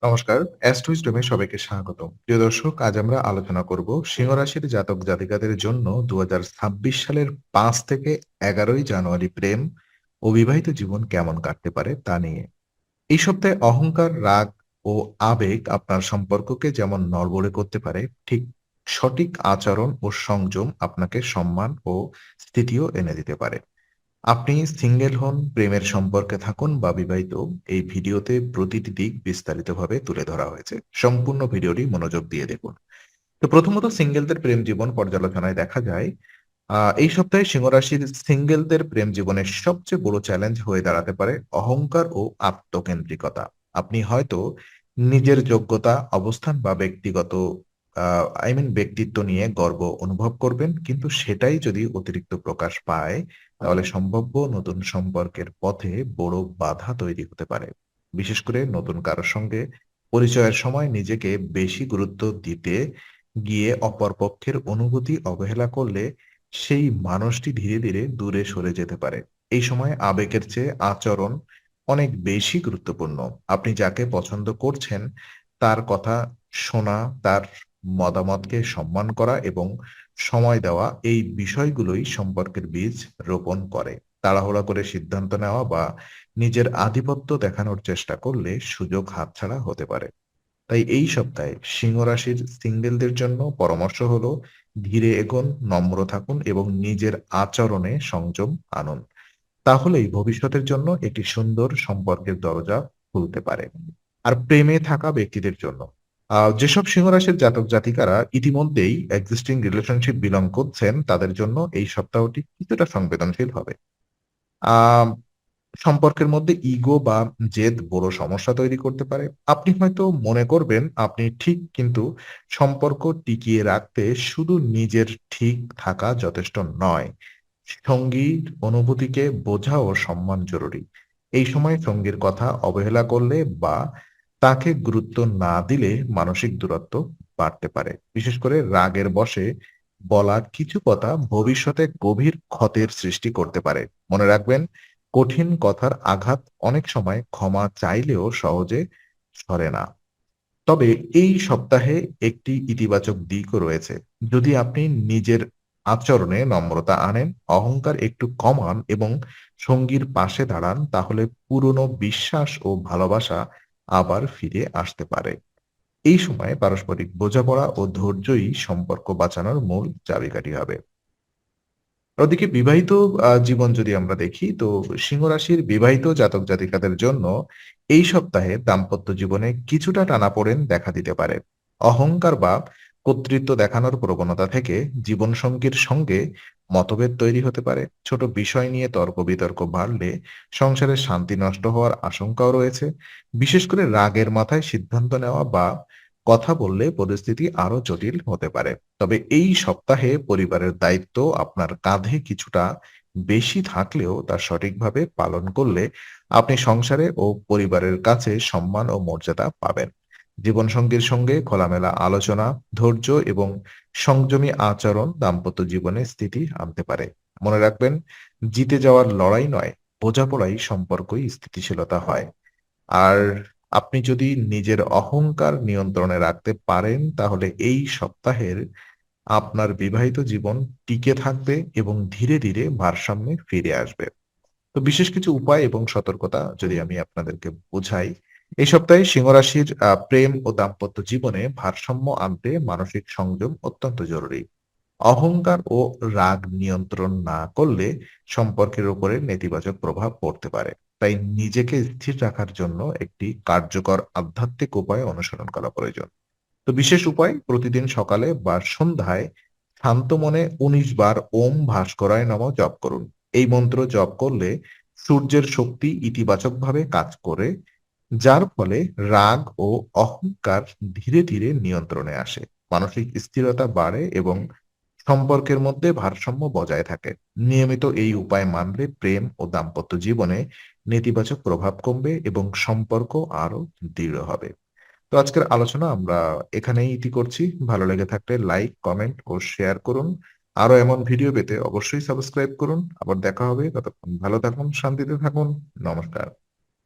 নমস্কার, অ্যাস্ট্রোইস্টমে সবাইকে স্বাগত। প্রিয় দর্শক, আজ আমরা আলোচনা করব সিংহ রাশির জাতক জাতিকাদের জন্য ২০২৬ সালের ৫ থেকে ১১ই জানুয়ারি প্রেম ও বিবাহিত জীবন কেমন কাটতে পারে তা নিয়ে। এই সপ্তাহে অহংকার, রাগ ও আবেগ আপনার সম্পর্ককে যেমন নড়বড়ে করতে পারে, ঠিক সঠিক আচরণ ও সংযম আপনাকে সম্মান ও স্থিতিও এনে দিতে পারে। আপনি সিঙ্গেল হন, প্রেমের সম্পর্কে থাকুন বা বিবাহিত, এই ভিডিওতে প্রতিটি দিক বিস্তারিতভাবে তুলে ধরা হয়েছে। সম্পূর্ণ ভিডিওটি মনোযোগ দিয়ে দেখুন। তো প্রথমত সিঙ্গেলদের প্রেম জীবন পর্যালোচনায় দেখা যায়, এই সপ্তাহে সিংহ রাশির সিঙ্গেলদের প্রেম জীবনের সবচেয়ে বড় চ্যালেঞ্জ হয়ে দাঁড়াতে পারে অহংকার ও আত্মকেন্দ্রিকতা। আপনি হয়তো নিজের যোগ্যতা, অবস্থান বা ব্যক্তিগত ব্যক্তিত্ব নিয়ে গর্ব অনুভব করবেন, কিন্তু সেটাই যদি অতিরিক্ত প্রকাশ পায় তাহলে সম্ভাব্য নতুন সম্পর্কের পথে বড় বাধা তৈরি হতে পারে। বিশেষ করে নতুন কারোর সঙ্গে পরিচয়ের সময় নিজেকে বেশি গুরুত্ব দিতে গিয়ে অপর পক্ষের অনুভূতি অবহেলা করলে সেই মানুষটি ধীরে ধীরে দূরে সরে যেতে পারে। এই সময় আবেগের চেয়ে আচরণ অনেক বেশি গুরুত্বপূর্ণ। আপনি যাকে পছন্দ করছেন তার কথা শোনা, তার মতামতকে সম্মান করা এবং সময় দেওয়া, এই বিষয়গুলোই সম্পর্কের বীজ রোপণ করে। তাড়াহুড়া করে সিদ্ধান্ত নেওয়া বা নিজের আধিপত্য দেখানোর চেষ্টা করলে সুযোগ হাতছাড়া হতে পারে। তাই এই সপ্তাহে সিংহ রাশির সিঙ্গেলদের জন্য পরামর্শ হলো, ধীরে এগোন, নম্র থাকুন এবং নিজের আচরণে সংযম আনুন। তাহলেই ভবিষ্যতের জন্য একটি সুন্দর সম্পর্কের দরজা খুলতে পারে। আর প্রেমে থাকা ব্যক্তিদের জন্য, যেসব সিংহ রাশির জাতক জাতিকারা ইতিমধ্যেই এক্সিস্টিং রিলেশনশিপ বিলং করছেন তাদের জন্য এই সপ্তাহটি কিছুটা সংবেদনশীল হবে। আহ সম্পর্কের মধ্যে ইগো বা জেদ বড় সমস্যা তৈরি করতে পারে। আপনি হয়তো মনে করবেন আপনি ঠিক, কিন্তু সম্পর্ক টিকিয়ে রাখতে শুধু নিজের ঠিক থাকা যথেষ্ট নয়। সঙ্গীর অনুভূতিকে বোঝা ও সম্মান জরুরি। এই সময় সঙ্গীর কথা অবহেলা করলে বা তাকে গুরুত্ব না দিলে মানসিক দূরত্ব বাড়তে পারে। বিশেষ করে রাগের বশে বলা কিছু কথা ভবিষ্যতে গভীর ক্ষতের সৃষ্টি করতে পারে। মনে রাখবেন, কঠিন কথার আঘাত অনেক সময় ক্ষমা চাইলেও সহজে সরে না। তবে এই সপ্তাহে একটি ইতিবাচক দিকও রয়েছে। যদি আপনি নিজের আচরণে নম্রতা আনেন, অহংকার একটু কমান এবং সঙ্গীর পাশে দাঁড়ান, তাহলে পুরনো বিশ্বাস ও ভালোবাসা আবার ফিরে আসতে পারে। এই সময় পারস্পরিক বোঝাপড়া ও ধৈর্যই সম্পর্ক বাঁচানোর মূল চাবিকাঠি হবে। ওদিকে বিবাহিত জীবন যদি আমরা দেখি, তো সিংহ রাশির বিবাহিত জাতক জাতিকাদের জন্য এই সপ্তাহে দাম্পত্য জীবনে কিছুটা টানাপোড়েন দেখা দিতে পারে। অহংকার বা কর্তৃত্ব দেখানোর প্রবণতা থেকে জীবনসঙ্গীর সঙ্গে মতভেদ তৈরি হতে পারে। ছোট বিষয় নিয়ে তর্ক বিতর্ক বাড়লে সংসারের শান্তি নষ্ট হওয়ার আশঙ্কাও রয়েছে। বিশেষ করে রাগের মাথায় সিদ্ধান্ত নেওয়া বা কথা বললে পরিস্থিতি আরো জটিল হতে পারে। তবে এই সপ্তাহে পরিবারের দায়িত্ব আপনার কাঁধে কিছুটা বেশি থাকলেও তা সঠিকভাবে পালন করলে আপনি সংসারে ও পরিবারের কাছে সম্মান ও মর্যাদা পাবেন। জীবনসঙ্গীর সঙ্গে খোলামেলা আলোচনা, ধৈর্য এবং সংযমী আচরণ দাম্পত্য জীবনে স্থিতি আনতে পারে। মনে রাখবেন, জিতে যাওয়ার লড়াই নয়, বোঝাপড়াই সম্পর্কই স্থিতিশীলতা হয়। আর আপনি যদি নিজের অহংকার নিয়ন্ত্রণে রাখতে পারেন তাহলে এই সপ্তাহের আপনার বিবাহিত জীবন টিকে থাকবে এবং ধীরে ধীরে ভারসাম্যে ফিরে আসবে। তো বিশেষ কিছু উপায় এবং সতর্কতা যদি আমি আপনাদেরকে বোঝাই, এই সপ্তাহে সিংহ রাশির প্রেম ও দাম্পত্য জীবনে ভারসাম্য আনতে মানসিক সংযম অত্যন্ত জরুরি। অহংকার ও রাগ নিয়ন্ত্রণ না করলে সম্পর্কের উপরে নেতিবাচক প্রভাব পড়তে পারে। তাই নিজেকে স্থির রাখার জন্য একটি কার্যকর আধ্যাত্মিক উপায় অনুসরণ করা প্রয়োজন। তো বিশেষ উপায়, প্রতিদিন সকালে বা সন্ধ্যায় শান্ত মনে ১৯ বার ওম ভাস্করায় নমঃ জপ করুন। এই মন্ত্র জপ করলে সূর্যের শক্তি ইতিবাচকভাবে কাজ করে, যার ফলে রাগ ও অহংকার ধীরে ধীরে নিয়ন্ত্রণে আসে। মানসিক স্থিরতা বাড়ে এবং সম্পর্কের মধ্যে ভারসাম্য বজায় থাকে। নিয়মিত এই উপায় মানলে প্রেম ও দাম্পত্য জীবনে নেতিবাচক প্রভাব কমবে এবং সম্পর্ক আরো দৃঢ় হবে। তো আজকের আলোচনা আমরা এখানেই ইতি করছি। ভালো লেগে থাকলে লাইক, কমেন্ট ও শেয়ার করুন। আরো এমন ভিডিও পেতে অবশ্যই সাবস্ক্রাইব করুন। আবার দেখা হবে। ততক্ষণ ভালো থাকুন, শান্তিতে থাকুন। নমস্কার।